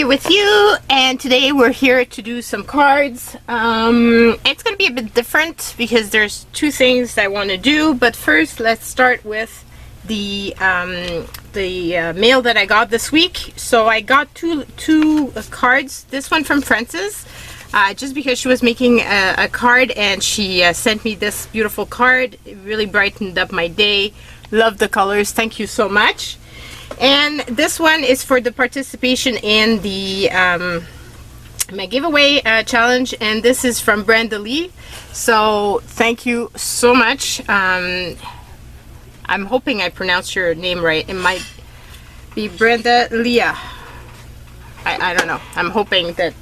here with you, and today we're here to do some cards. It's going to be a bit different because there's two things I want to do, but first let's start with the mail that I got this week. So I got two cards. This one from Frances, just because she was making a card and she sent me this beautiful card. It really brightened up my day. Love the colors. Thank you so much. And this one is for the participation in the my giveaway challenge, and this is from Brenda Lee. So thank you so much. I'm hoping I pronounced your name right. It might be Brenda Leah. I don't know. I'm hoping that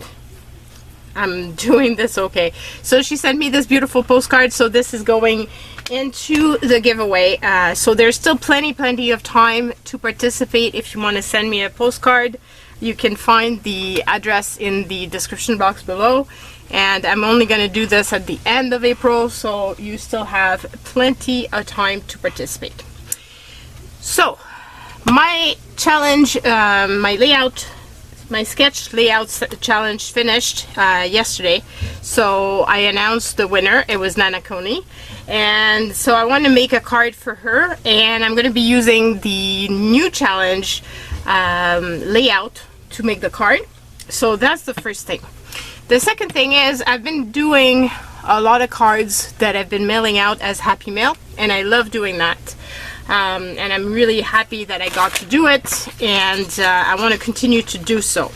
I'm doing this okay. So she sent me this beautiful postcard, so this is going into the giveaway. So there's still plenty of time to participate. If you want to send me a postcard, you can find the address in the description box below, and I'm only going to do this at the end of April, so you still have plenty of time to participate. So my challenge, my sketch layout challenge finished yesterday. So I announced the winner. It was Nana Coney, and so I want to make a card for her, and I'm going to be using the new challenge layout to make the card. So that's the first thing. The second thing is I've been doing a lot of cards that I've been mailing out as Happy Mail, and I love doing that. And I'm really happy that I got to do it, and I want to continue to do so.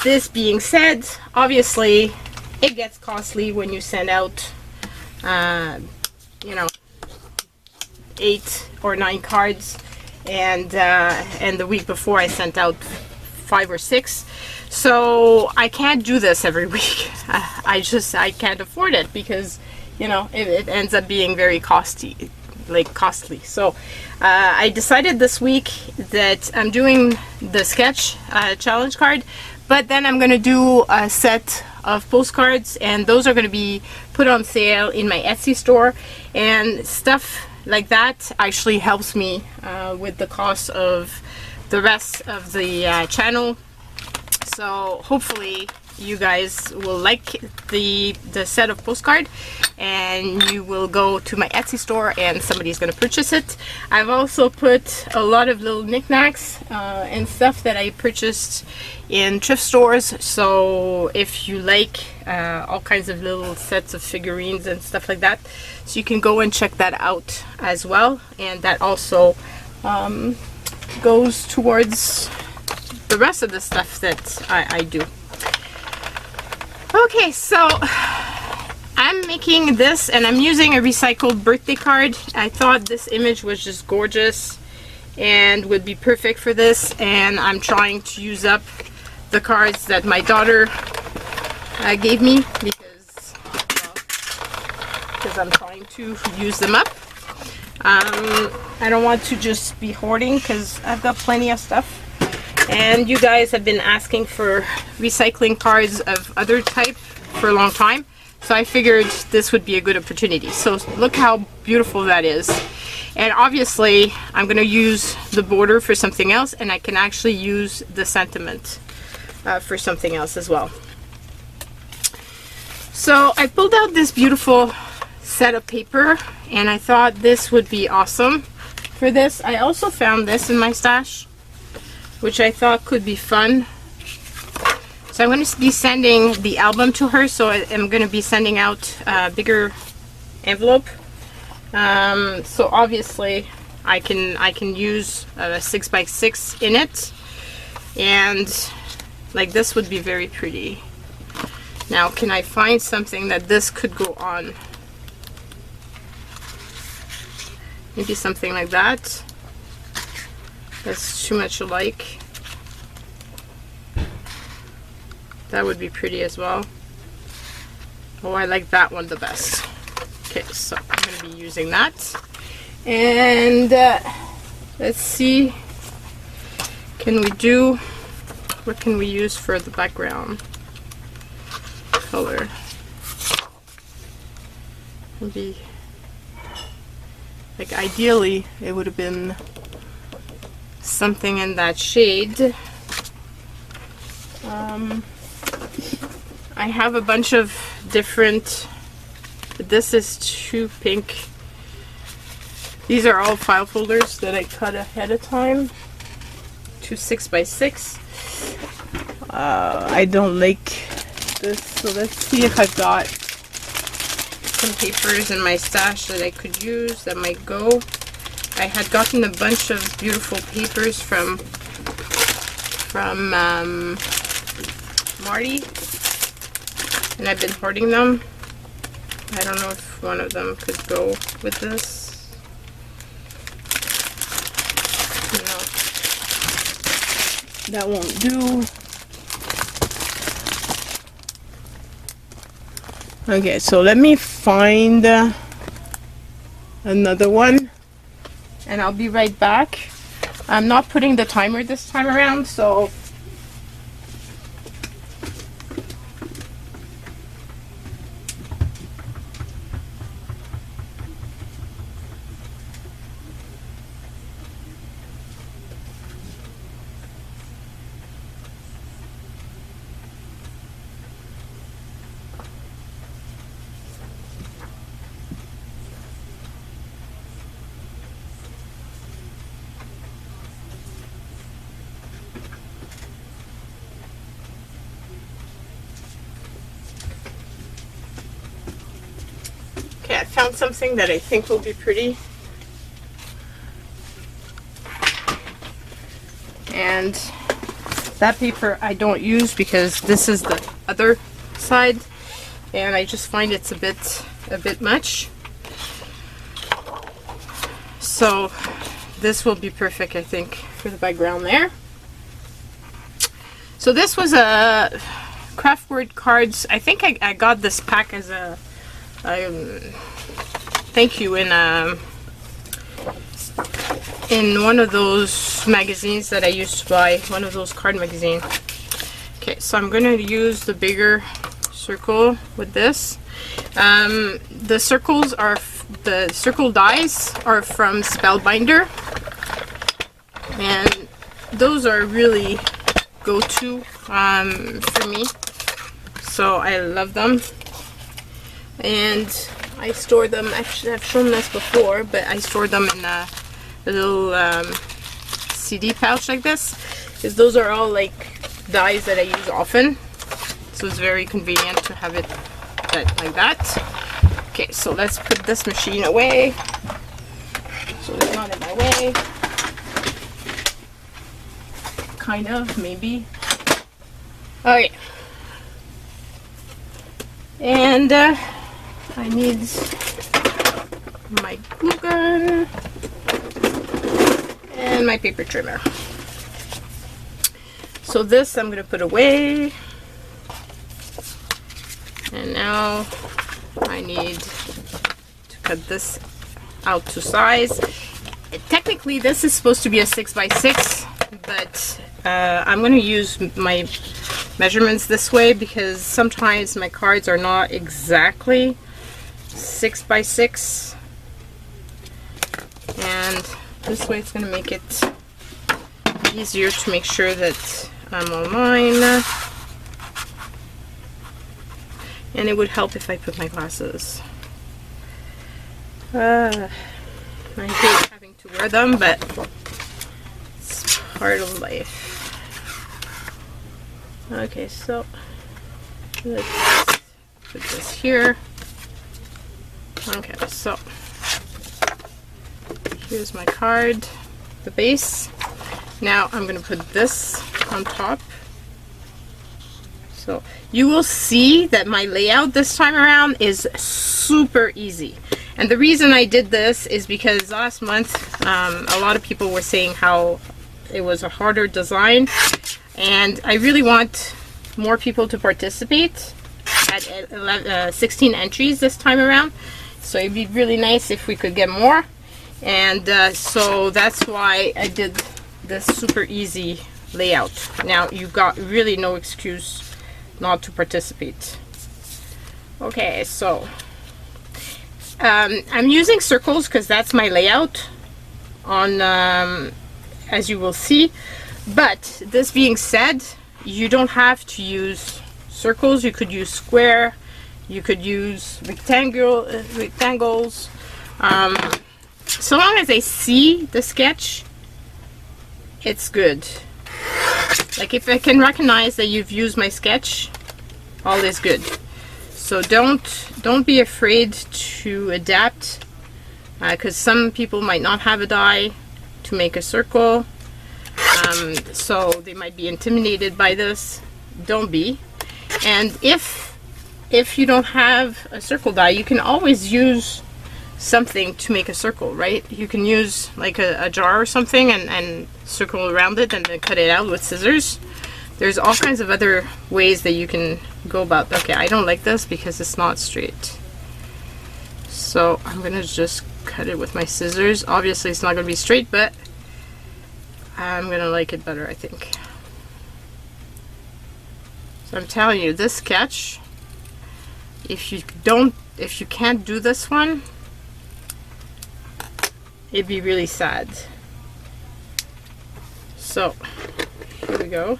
This being said, obviously it gets costly when you send out you know, 8 or 9 cards, and the week before I sent out 5 or 6. So I can't do this every week. I can't afford it, because you know it ends up being very costly. So I decided this week that I'm doing the sketch challenge card, but then I'm gonna do a set of postcards, and those are gonna be put on sale in my Etsy store, and stuff like that actually helps me with the cost of the rest of the channel. So hopefully you guys will like the set of postcard, and you will go to my Etsy store and somebody's gonna purchase it. I've also put a lot of little knickknacks and stuff that I purchased in thrift stores. So if you like all kinds of little sets of figurines and stuff like that, so you can go and check that out as well, and that also goes towards the rest of the stuff that I do. Okay, so I'm making this, and I'm using a recycled birthday card. I thought this image was just gorgeous and would be perfect for this, and I'm trying to use up the cards that my daughter gave me, because I'm trying to use them up. I don't want to just be hoarding, because I've got plenty of stuff. And you guys have been asking for recycling cards of other type for a long time, so I figured this would be a good opportunity. So look how beautiful that is. And obviously I'm going to use the border for something else, and I can actually use the sentiment for something else as well. So I pulled out this beautiful set of paper, and I thought this would be awesome for this. I also found this in my stash, which I thought could be fun. So I'm going to be sending the album to her, so I'm going to be sending out a bigger envelope. So obviously I can use a 6x6 in it, and like this would be very pretty. Now, can I find something that this could go on? Maybe something like that. That's too much alike. That would be pretty as well. Oh, I like that one the best. Okay, so I'm going to be using that. And let's see. What can we use for the background color? Maybe, like, ideally it would have been something in that shade, I have a bunch of different, this is too pink. These are all file folders that I cut ahead of time. 2 6x6. I don't like this, so let's see if I've got some papers in my stash that I could use that might go. I had gotten a bunch of beautiful papers from Marty, and I've been hoarding them. I don't know if one of them could go with this. No, that won't do. Okay, so let me find another one, and I'll be right back. I'm not putting the timer this time around, so okay, I found something that I think will be pretty. And that paper I don't use because this is the other side, and I just find it's a bit much. So this will be perfect, I think, for the background there. So this was a craftword cards. I think I got this pack as a thank you in one of those magazines that I used to buy, one of those card magazines. Okay, so I'm gonna use the bigger circle with this. The circles are, the circle dies are from Spellbinder, and those are really go-to for me, so I love them. And I store them, actually I've shown this before, but I store them in a little CD pouch like this, because those are all like dies that I use often, so it's very convenient to have it like that. Okay, so let's put this machine away so it's not in my way. Kind of, maybe. Okay, and I need my glue gun and my paper trimmer. So this I'm going to put away, and now I need to cut this out to size. Technically this is supposed to be a 6x6, but I'm going to use my measurements this way because sometimes my cards are not exactly 6x6, and this way it's going to make it easier to make sure that I'm on line, and it would help if I put my glasses. I hate having to wear them, but it's part of life. Okay, so let's put this here. Okay, so here's my card, the base. Now I'm going to put this on top. So you will see that my layout this time around is super easy. And the reason I did this is because last month a lot of people were saying how it was a harder design, and I really want more people to participate at 16 entries this time around. So it'd be really nice if we could get more, and so that's why I did this super easy layout. Now you've got really no excuse not to participate. Okay, so I'm using circles because that's my layout on as you will see. But this being said, you don't have to use circles. You could use square, you could use rectangles. So long as I see the sketch, it's good. Like if I can recognize that you've used my sketch, all is good. So don't be afraid to adapt, because some people might not have a die to make a circle, so they might be intimidated by this. Don't be. And if you don't have a circle die, you can always use something to make a circle, right? You can use like a jar or something and circle around it and then cut it out with scissors. There's all kinds of other ways that you can go about. Okay, I don't like this because it's not straight, so I'm gonna just cut it with my scissors. Obviously it's not gonna be straight, but I'm gonna like it better, I think. So I'm telling you, this sketch, if you can't do this one, it'd be really sad. So here we go.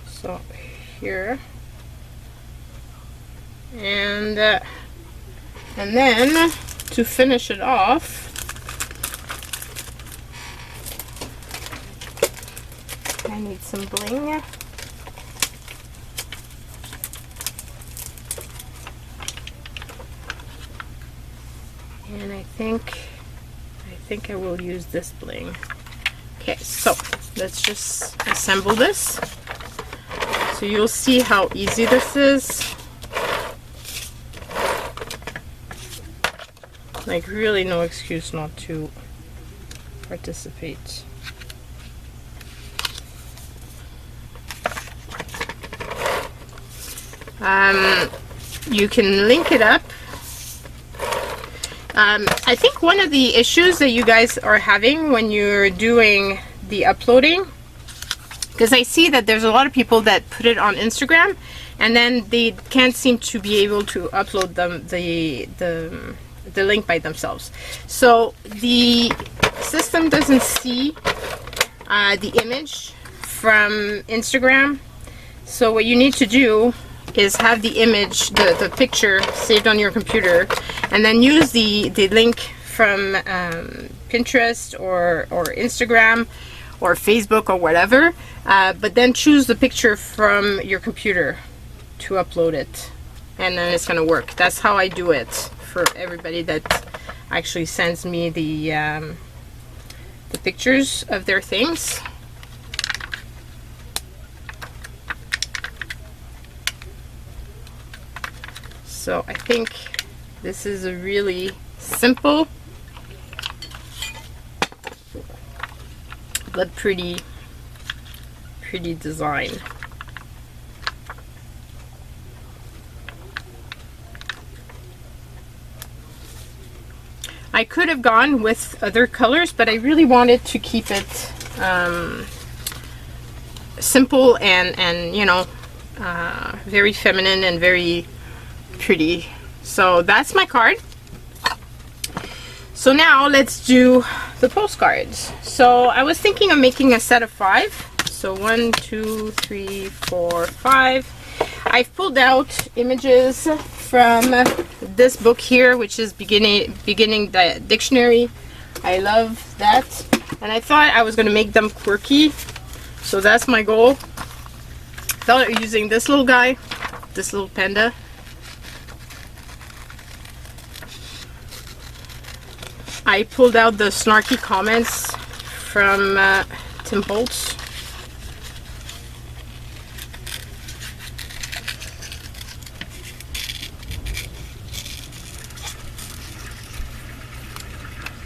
So here, and then to finish it off, I need some bling. And I think I will use this bling. Okay, so let's just assemble this. So you'll see how easy this is. Like really no excuse not to participate. You can link it up. I think one of the issues that you guys are having when you're doing the uploading, because I see that there's a lot of people that put it on Instagram and then they can't seem to be able to upload them the link by themselves. So the system doesn't see the image from Instagram. So what you need to do is have the image, the picture saved on your computer, and then use the link from Pinterest or Instagram or Facebook or whatever, but then choose the picture from your computer to upload it, and then it's gonna work. That's how I do it for everybody that actually sends me the pictures of their things. So I think this is a really simple but pretty design. I could have gone with other colors, but I really wanted to keep it simple and you know, very feminine and very pretty. So that's my card. So now let's do the postcards. So I was thinking of making a set of 5. So 1, 2, 3, 4, 5. I've pulled out images from this book here, which is beginning dictionary. I love that, and I thought I was going to make them quirky. So that's my goal. I thought of using this little guy, this little panda. I pulled out the snarky comments from Tim Holtz.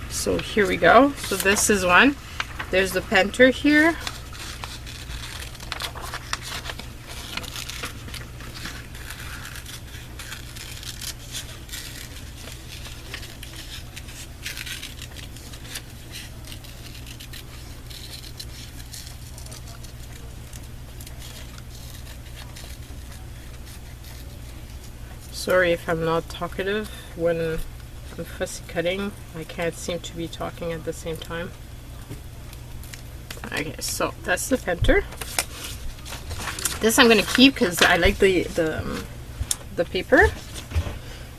So here we go. So this is one. There's the painter here. Sorry if I'm not talkative. When I'm fussy cutting, I can't seem to be talking at the same time. Okay, so that's the printer. This I'm gonna keep because I like the paper.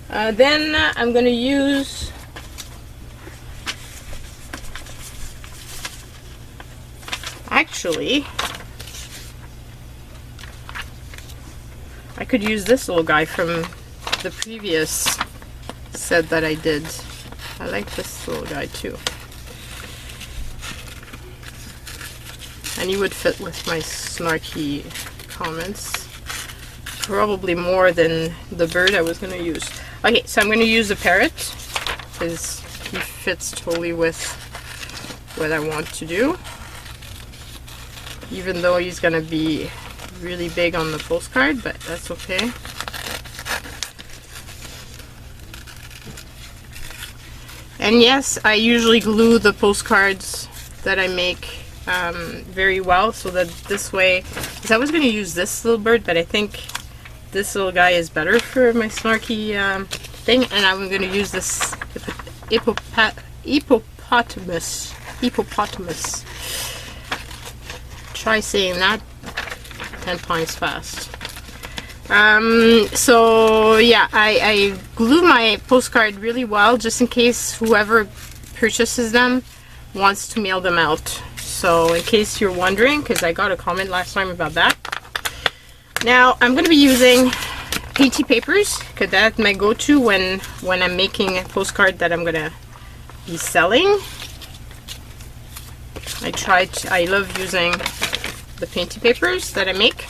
Then I'm gonna use actually I could use this little guy from the previous set that I did. I like this little guy too. And he would fit with my snarky comments. Probably more than the bird I was going to use. Okay, so I'm going to use the parrot because he fits totally with what I want to do. Even though he's going to be really big on the postcard, but that's okay. And yes, I usually glue the postcards that I make very well, so that this way, because I was going to use this little bird, but I think this little guy is better for my snarky thing, and I'm going to use this hippopotamus. Try saying that 10 times fast. So yeah, I glue my postcard really well just in case whoever purchases them wants to mail them out. So in case you're wondering, because I got a comment last time about that. Now I'm going to be using painty papers because that's my go-to when I'm making a postcard that I'm going to be selling. I love using the painty papers that I make.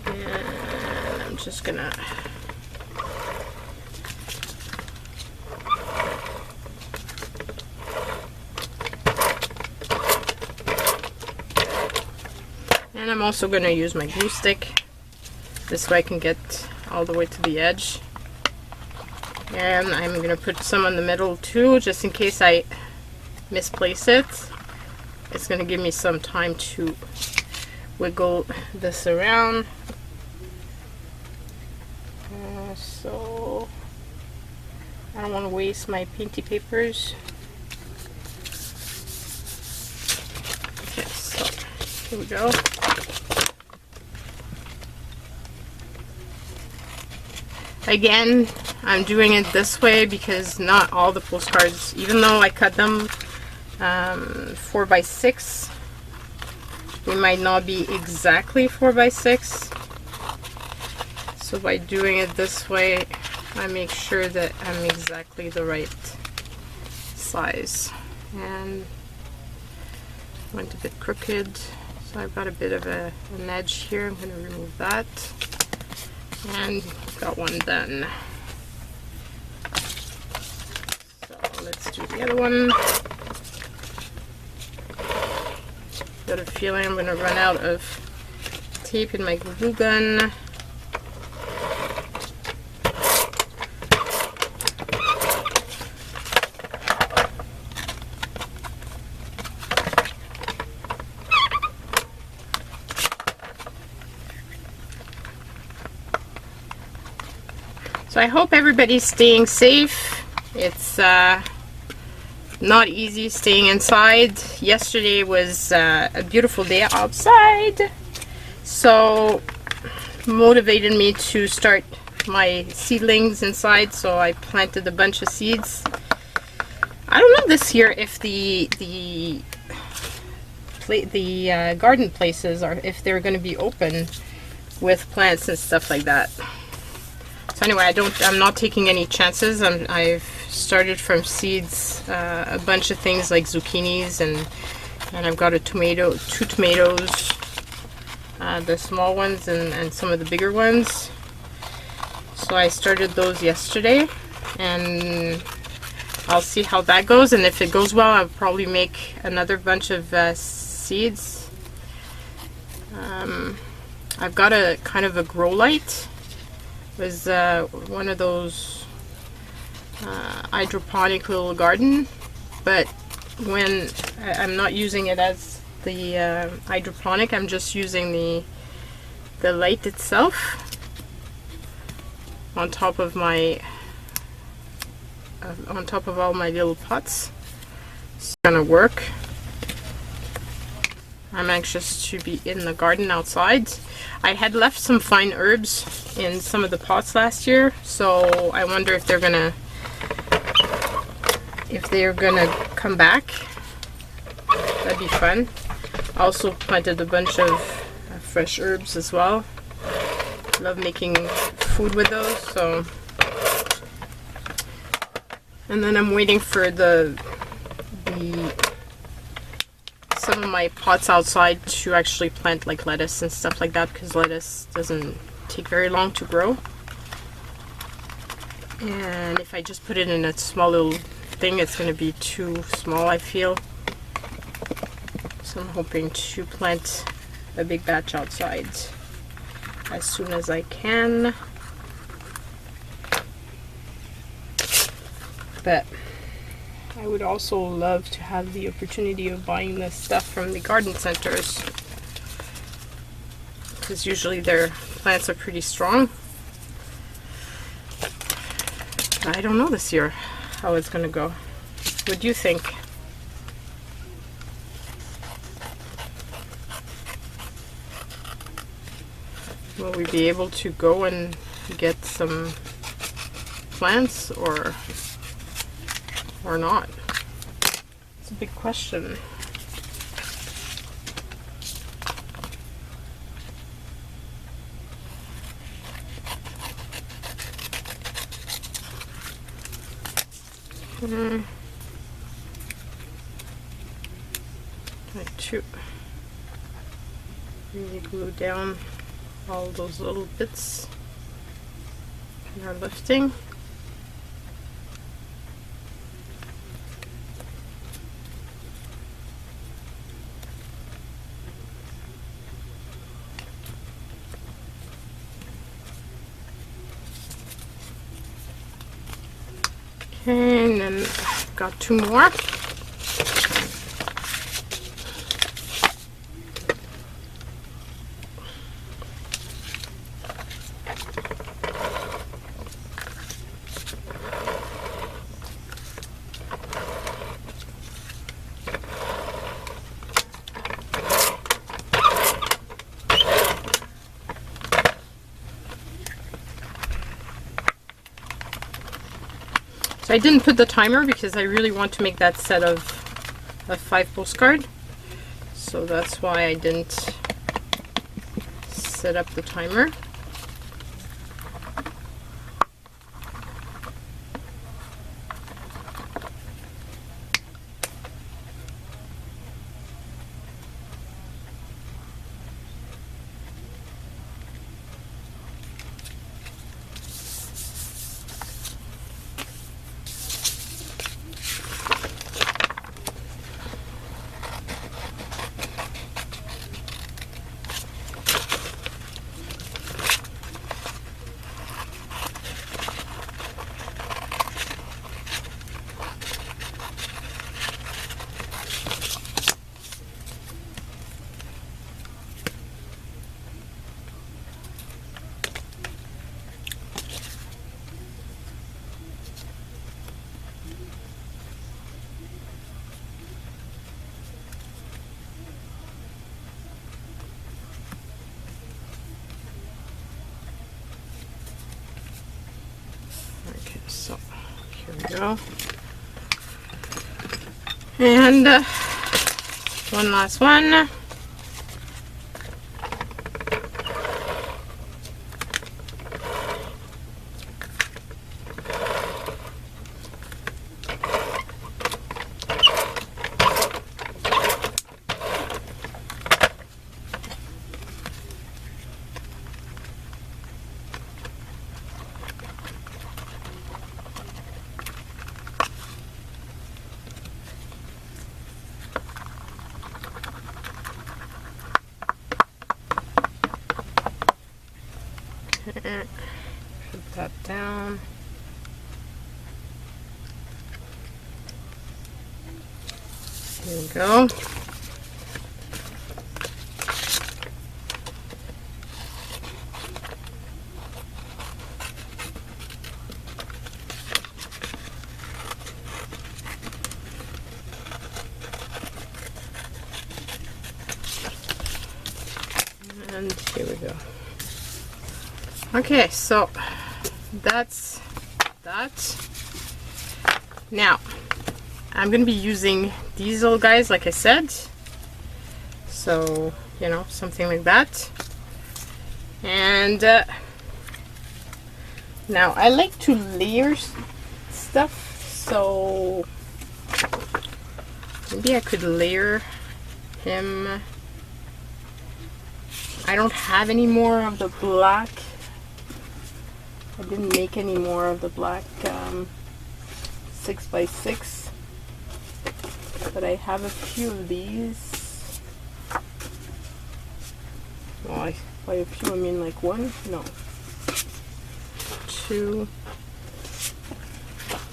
And I'm just gonna and I'm also gonna use my glue stick. This way I can get all the way to the edge. And I'm gonna put some in the middle too, just in case I misplace it. It's going to give me some time to wiggle this around. So I don't want to waste my painty papers. Okay, so here we go. Again, I'm doing it this way because not all the postcards, even though I cut them 4x6, they might not be exactly 4x6, so by doing it this way I make sure that I'm exactly the right size. And went a bit crooked, so I've got a bit of an edge here. I'm going to remove that, and got one done. So let's do the other one. Got a feeling I'm going to run out of tape in my glue gun. So I hope everybody's staying safe. It's not easy staying inside. Yesterday was a beautiful day outside, so motivated me to start my seedlings inside, so I planted a bunch of seeds. I don't know this year if the garden places are, if they're going to be open with plants and stuff like that. So anyway, I'm not taking any chances. I've started from seeds, a bunch of things like zucchinis, and I've got two tomatoes, the small ones and some of the bigger ones. So I started those yesterday, and I'll see how that goes, and if it goes well, I'll probably make another bunch of seeds. I've got a kind of a grow light. It was one of those hydroponic little garden, but when I'm not using it as the hydroponic, I'm just using the light itself on top of my on top of all my little pots. It's gonna work. I'm anxious to be in the garden outside. I had left some fine herbs in some of the pots last year, so I wonder if they're gonna come back. That'd be fun. I also planted a bunch of fresh herbs as well. Love making food with those. So, and then I'm waiting for some of my pots outside to actually plant like lettuce and stuff like that, because lettuce doesn't take very long to grow. And if I just put it in a small little thing, it's going to be too small, I feel. So I'm hoping to plant a big batch outside as soon as I can. But I would also love to have the opportunity of buying this stuff from the garden centers, because usually their plants are pretty strong. I don't know this year how it's going to go. What do you think? Will we be able to go and get some plants or not? It's a big question. Like to really glue down all those little bits that are lifting. Okay, and then I've got two more. So I didn't put the timer because I really want to make that set of 5 postcard. So that's why I didn't set up the timer. So here we go. And one last one. Put that down. Here we go. And here we go. Okay, so that's that. Now I'm gonna be using these little guys, like I said, so you know, something like that. And now I like to layer stuff, so maybe I could layer him. I don't have any more of the black. I didn't make any more of the black 6x6, but I have a few of these. Well, by a few I mean like one? No. Two.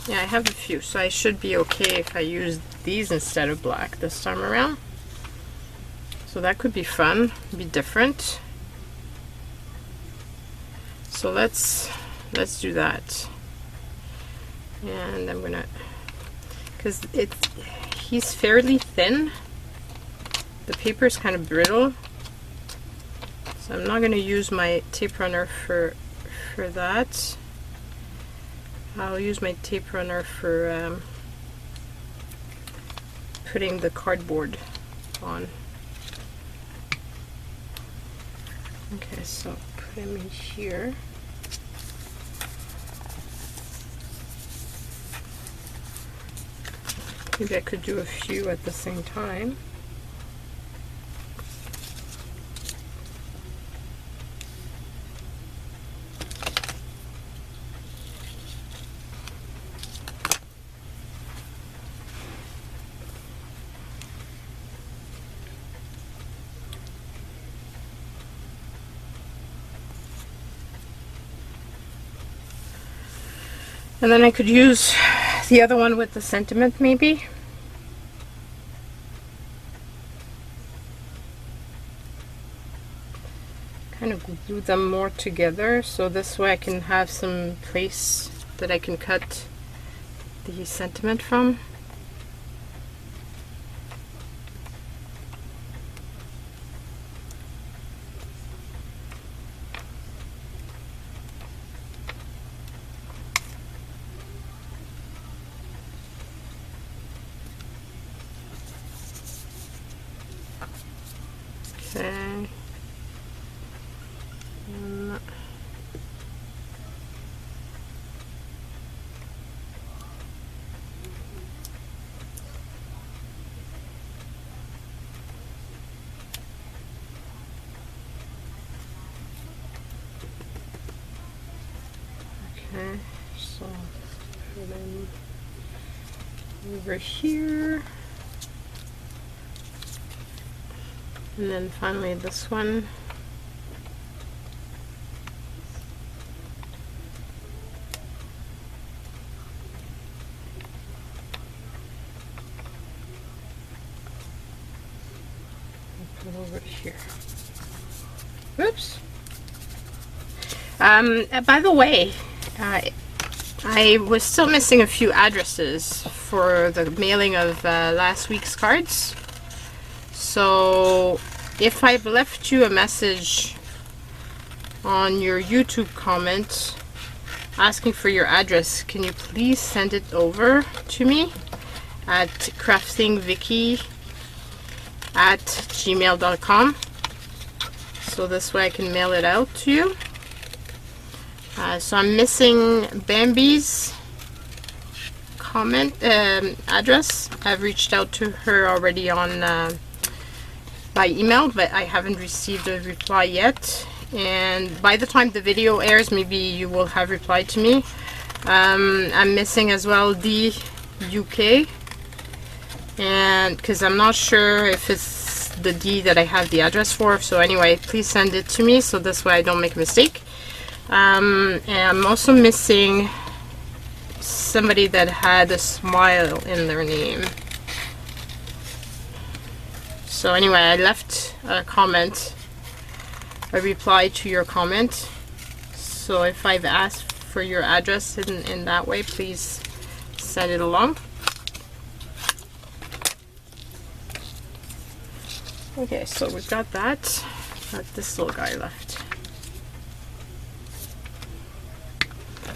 Yeah, I have a few, so I should be okay if I use these instead of black this time around. So that could be fun, be different. So let's do that. And I'm gonna, because he's fairly thin. The paper is kind of brittle, so I'm not gonna use my tape runner for that. I'll use my tape runner for putting the cardboard on. Okay, so put him in here. Maybe I could do a few at the same time. And then I could use the other one with the sentiment, maybe. Kind of glue them more together, so this way I can have some place that I can cut the sentiment from. Okay. Okay, so put them over here. And then finally this one. I'll put it over here. Oops. By the way, I was still missing a few addresses for the mailing of last week's cards. So if I've left you a message on your YouTube comment asking for your address, can you please send it over to me at craftingvicky@gmail.com, so this way I can mail it out to you. So I'm missing Bambi's comment address. I've reached out to her already on by email, but I haven't received a reply yet, and by the time the video airs maybe you will have replied to me. I'm missing as well the UK, and because I'm not sure if it's the D that I have the address for. So anyway, please send it to me so this way I don't make a mistake. And I'm also missing somebody that had a smile in their name. So anyway, I left a comment, a reply to your comment. So if I've asked for your address in that way, please send it along. Okay, so we've got that. got this little guy left.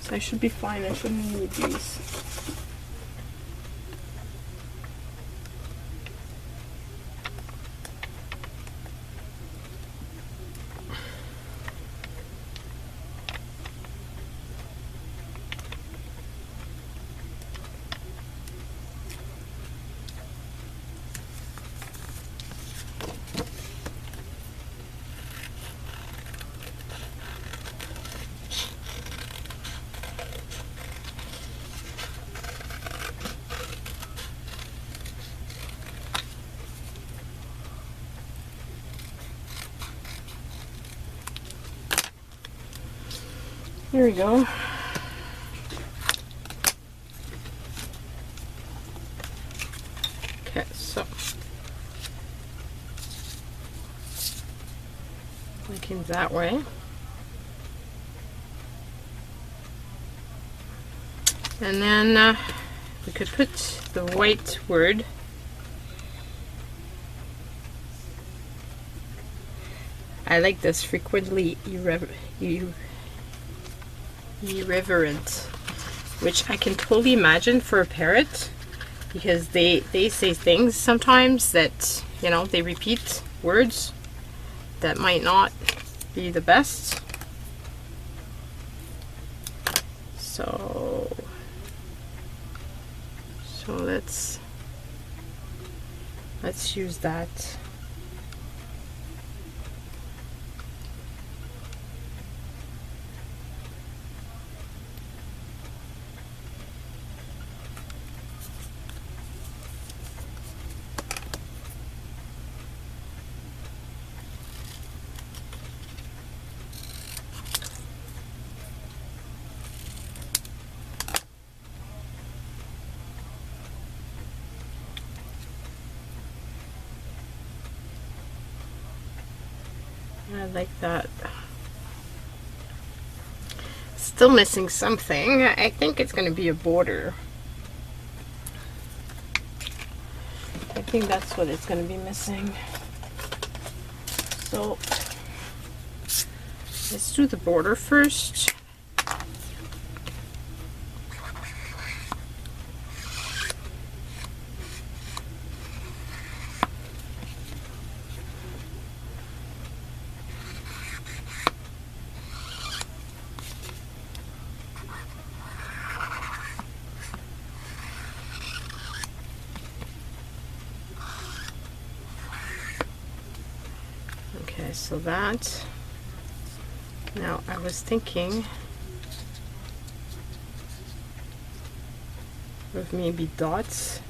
So I should be fine. I shouldn't need these. Here we go. Okay, so looking that way. And then we could put the white word. I like this, frequently irreverent, which I can totally imagine for a parrot, because they say things sometimes that, you know, they repeat words that might not be the best. So let's use that. I like that. Still missing something. I think it's going to be a border. I think that's what it's going to be missing. So let's do the border first. Okay, so that, now I was thinking of maybe dots.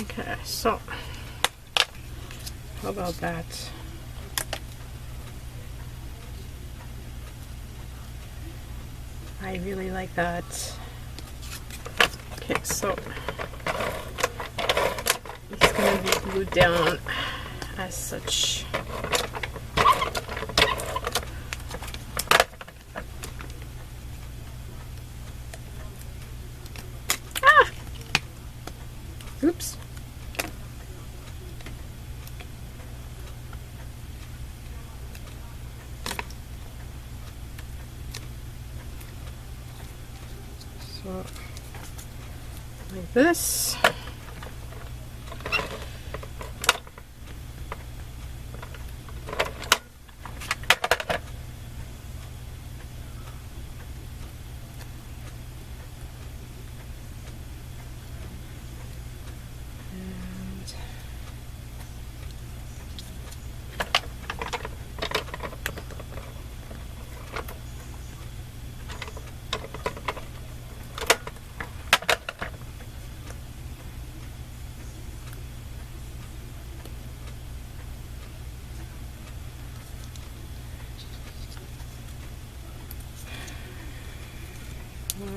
Okay, so how about that? I really like that. Okay, so it's going to be glued down as such. Ah! Oops. So, like this.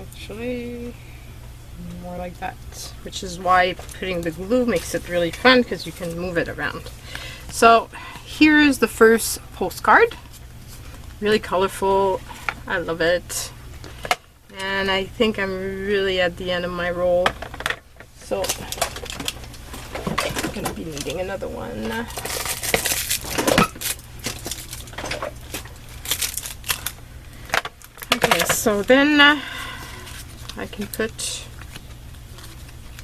Actually, more like that, which is why putting the glue makes it really fun because you can move it around. So here's the first postcard. Really colorful. I love it. And I think I'm really at the end of my roll. So I'm gonna be needing another one. Okay, so then I can put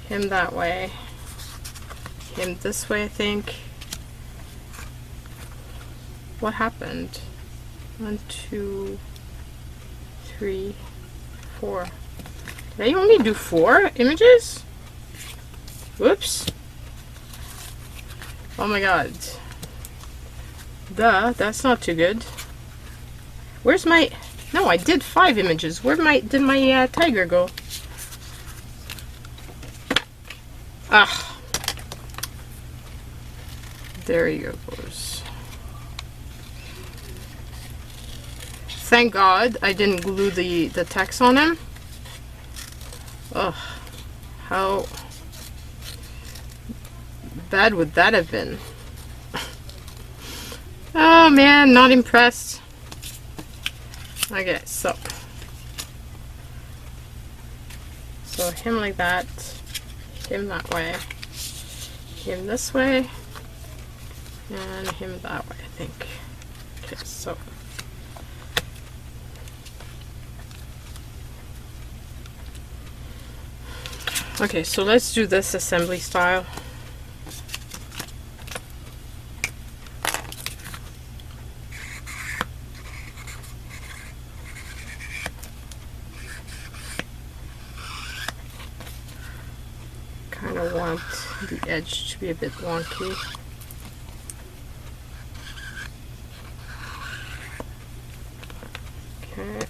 him that way, him this way, I think. What happened? 1, 2, 3, 4. Did I only do 4 images? Whoops. Oh my god. Duh, that's not too good. Where's my... No, I did 5 images. Where did my tiger go? Ah. There he goes. Thank God I didn't glue the text on him. Ugh. How bad would that have been? Oh man, not impressed. Okay, so him like that, him that way, him this way, and him that way, I think. Okay, so okay, so let's do this assembly style. Kind of want the edge to be a bit wonky. Okay.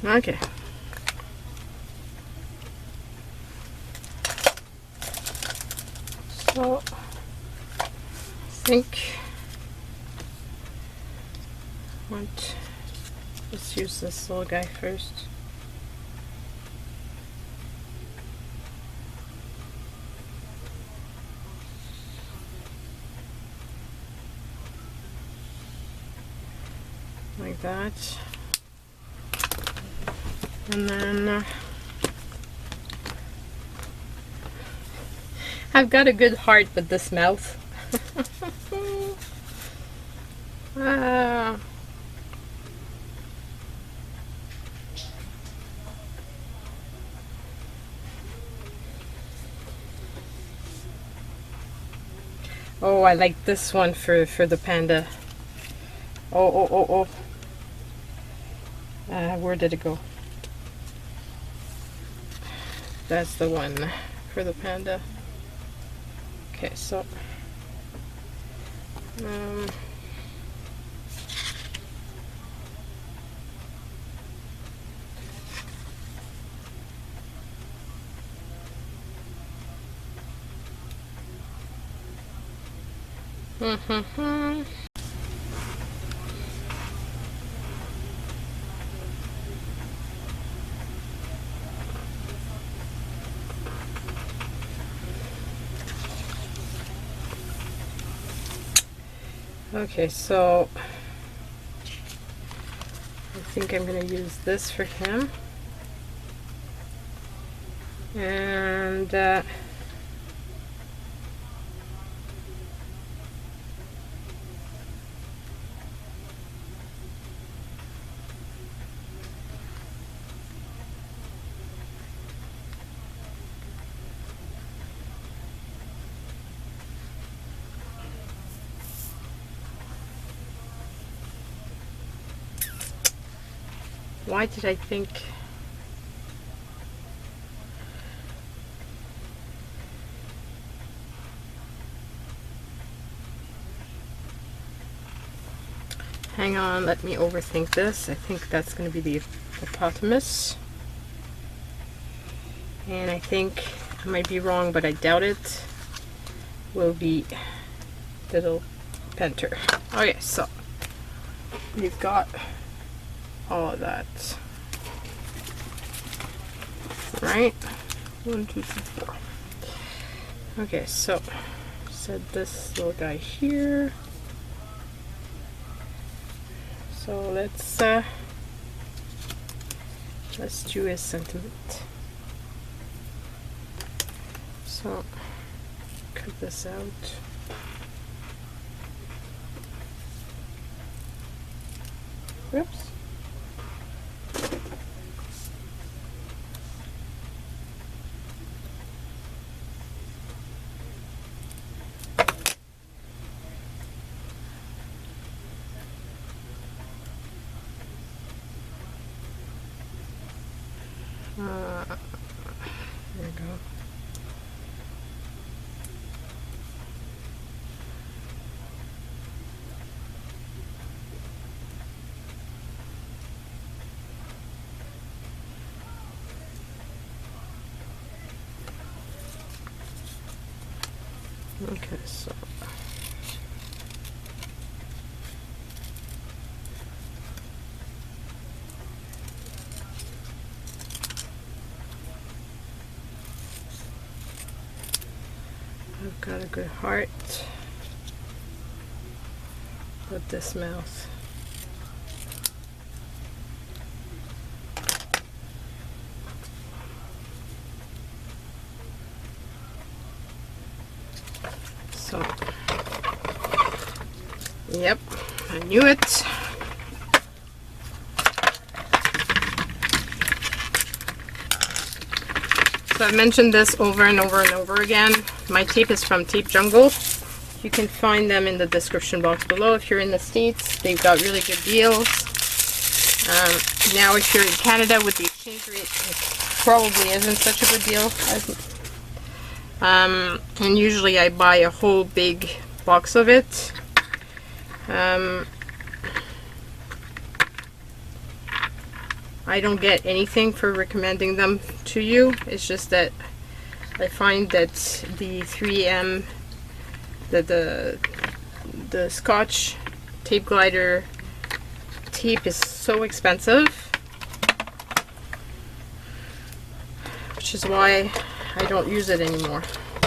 Okay. So I think let's use this little guy first. Like that. And then I've got a good heart with this mouth. Oh, I like this one for the panda. Oh. Where did it go? That's the one for the panda. Okay, so okay, so I think I'm going to use this for him. And why did I think? Hang on, let me overthink this. I think that's going to be the hippopotamus. And I think, I might be wrong, but I doubt it, will be little panther. Okay, so we've got all of that. Right? 1, 2, 3, 4. Okay, so set this little guy here. So let's do a sentiment. So cut this out. Whoops. There we go. Okay, so I've got a good heart, but this mouth. So, yep, I knew it. So I've mentioned this over and over and over again. My tape is from Tape Jungle. You can find them in the description box below. If you're in the States, they've got really good deals. Now if you're in Canada with the exchange rate, it probably isn't such a good deal. And usually I buy a whole big box of it. I don't get anything for recommending them to you. It's just that I find that the 3M, the Scotch tape glider tape is so expensive, which is why I don't use it anymore.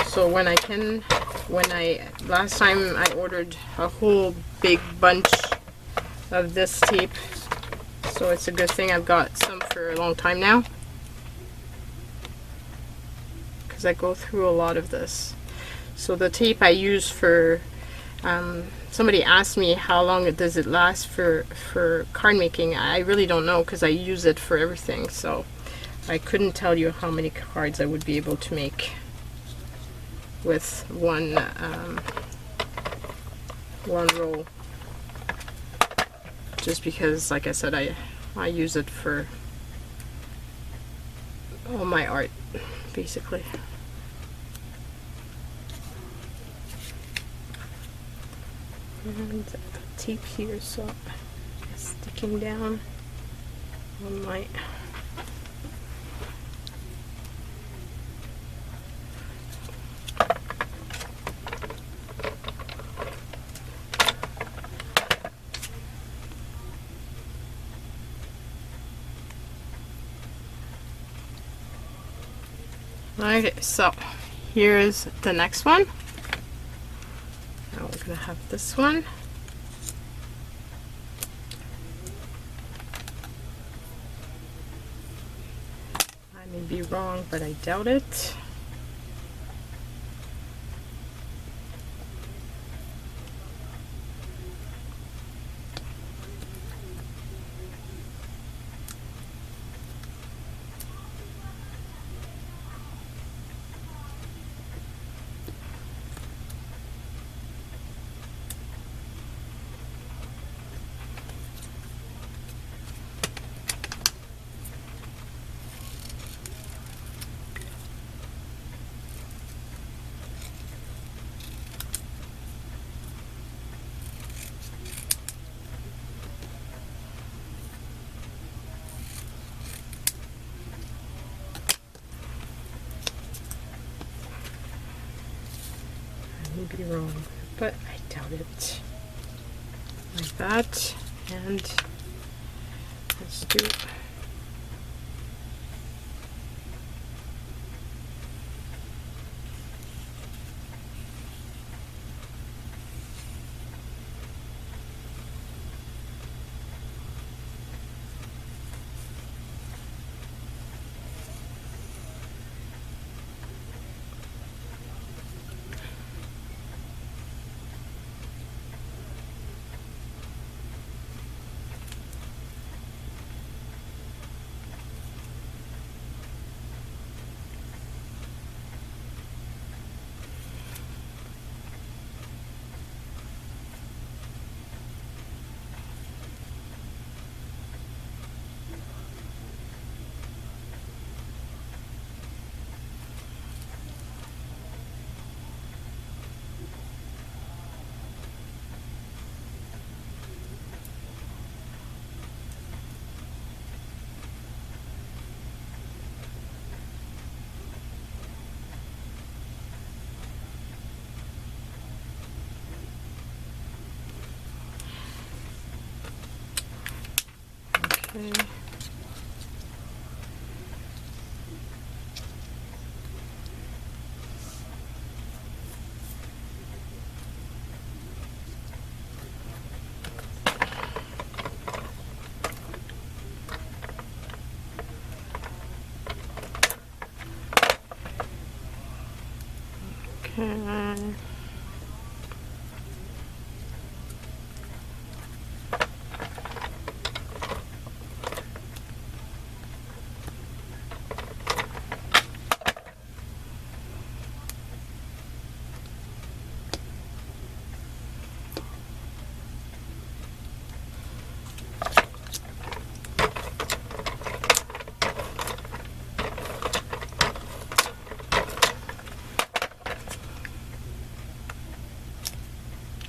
So when I can, last time I ordered a whole big bunch of this tape, so it's a good thing I've got some for a long time now, because I go through a lot of this. So the tape I use for, somebody asked me how long does it last for card making. I really don't know, because I use it for everything, so I couldn't tell you how many cards I would be able to make with one roll, just because, like I said, I use it for all my art, basically. And I've got tape here, so it's sticking down on my Okay, so here's the next one. Now we're gonna have this one. I'm be wrong, but I doubt it. Be wrong, but I doubt it. Like that, and let's do it. Okay. Okay.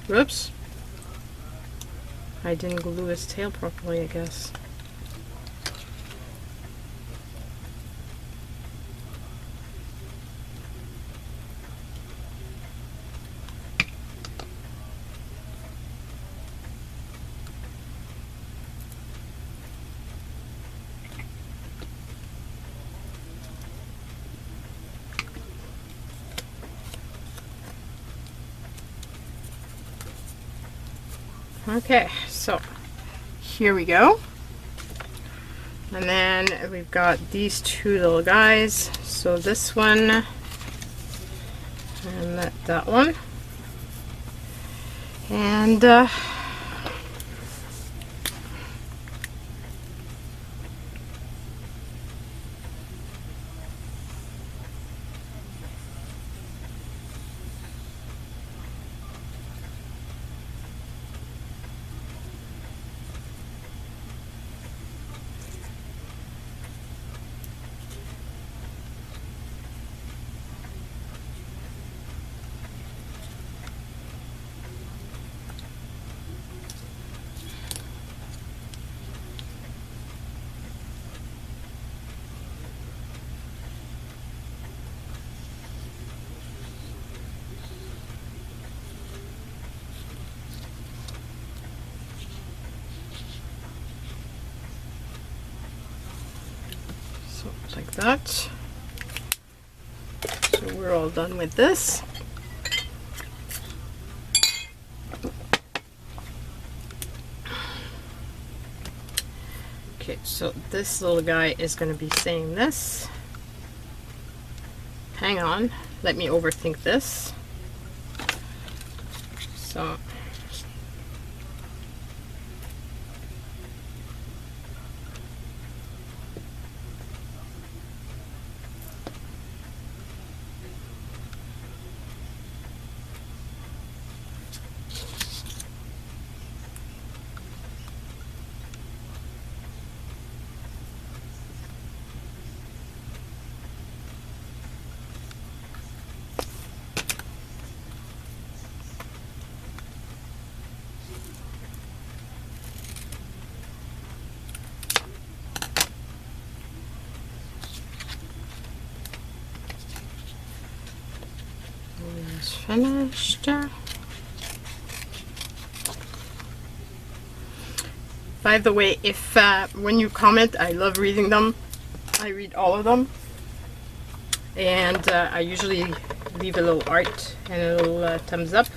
Whoops. I didn't glue his tail properly, I guess. Okay, so here we go. And then we've got these two little guys. So this one and that one. And like that. So we're all done with this. Okay, so this little guy is going to be saying this. hang on, let me overthink this. So it's finished. By the way, if when you comment, I love reading them. I read all of them, and I usually leave a little heart and a little thumbs up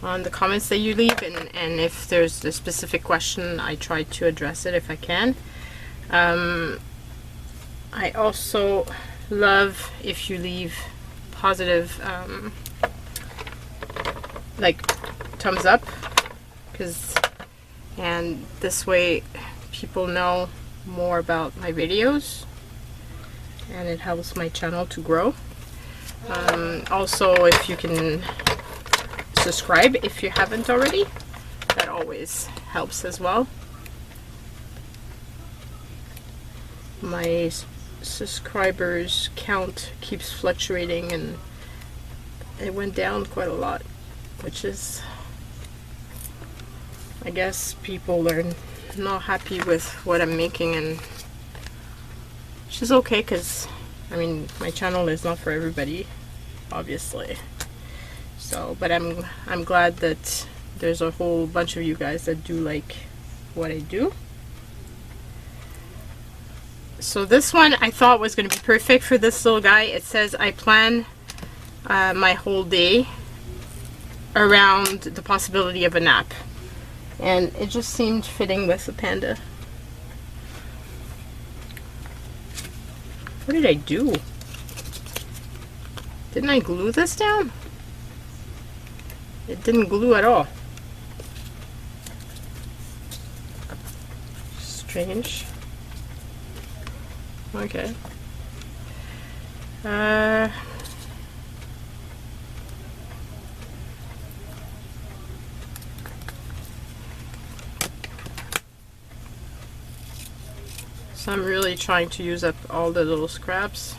on the comments that you leave, and if there's a specific question, I try to address it if I can. I also love if you leave positive like thumbs up, and this way people know more about my videos and it helps my channel to grow. Also, if you can subscribe if you haven't already, that always helps as well. My subscribers count keeps fluctuating and it went down quite a lot, which is, I guess people are not happy with what I'm making, and which is okay, because I mean my channel is not for everybody, obviously. So, but I'm glad that there's a whole bunch of you guys that do like what I do. So this one I thought was going to be perfect for this little guy. It says I plan my whole day around the possibility of a nap, and it just seemed fitting with the panda. What did I do? Didn't I glue this down? It didn't glue at all. Strange. Okay. So I'm really trying to use up all the little scraps,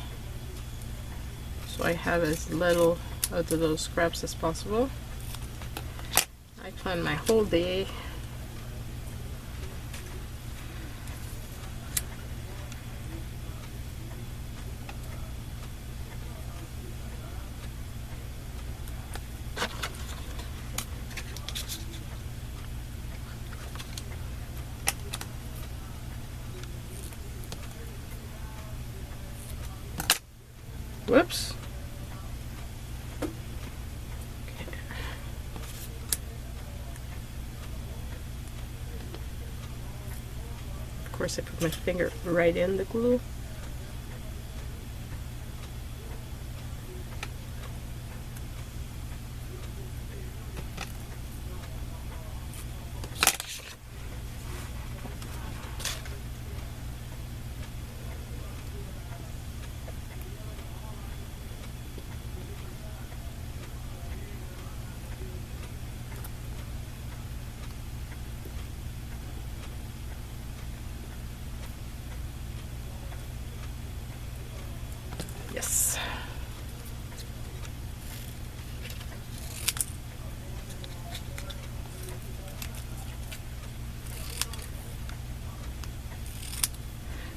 so I have as little of the little scraps as possible. I plan my whole day. Whoops. Okay. Of course, I put my finger right in the glue. Yes.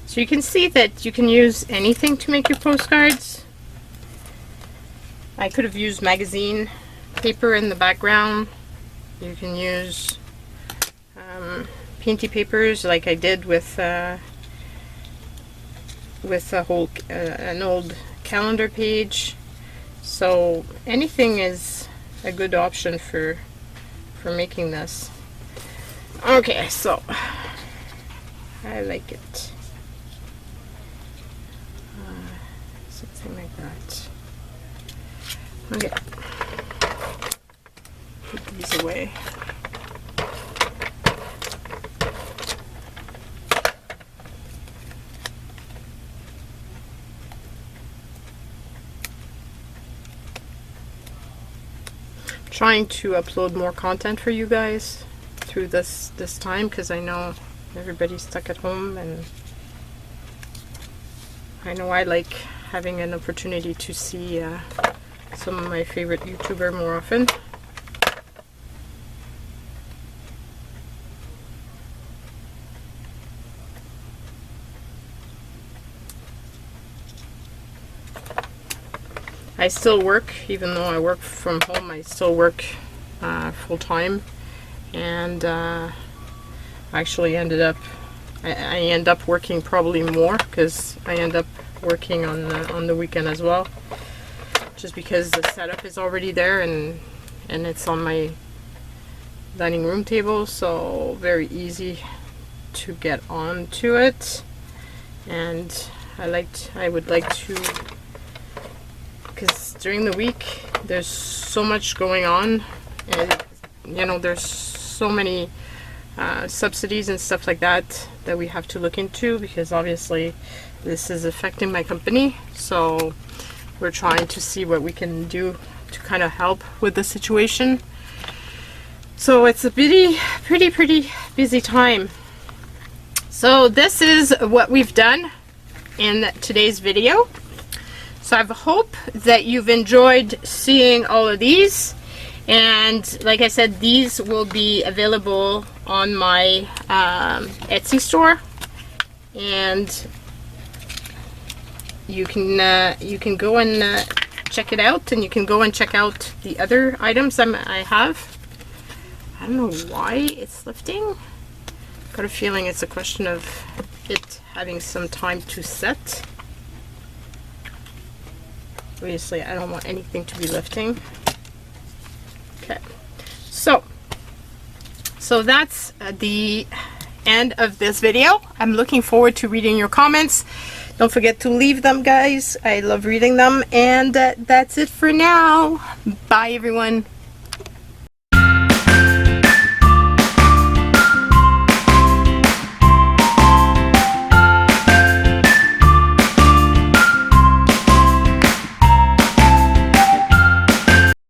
So you can see that you can use anything to make your postcards. I could have used magazine paper in the background. You can use painty papers like I did with a whole an old calendar page. So anything is a good option for making this. Okay, so I like it. Something like that. Okay. Put these away. Trying to upload more content for you guys through this time, because I know everybody's stuck at home, and I know I like having an opportunity to see some of my favorite YouTuber more often. I still work, even though I work from home, I still work full-time, and actually ended up, I end up working probably more, because I end up working on the weekend as well, just because the setup is already there, and it's on my dining room table, so very easy to get onto it. And I would like to, because during the week there's so much going on, and you know, there's so many subsidies and stuff like that that we have to look into, because obviously this is affecting my company, so we're trying to see what we can do to kind of help with the situation. So it's a pretty busy time. So this is what we've done in today's video. So I hope that you've enjoyed seeing all of these, and like I said, these will be available on my Etsy store, and you can go and check it out, and you can go and check out the other items I have. I don't know why it's lifting. Got a feeling it's a question of it having some time to set. Obviously, I don't want anything to be lifting. Okay, so that's the end of this video. I'm looking forward to reading your comments. Don't forget to leave them, guys. I love reading them. And that's it for now. Bye, everyone.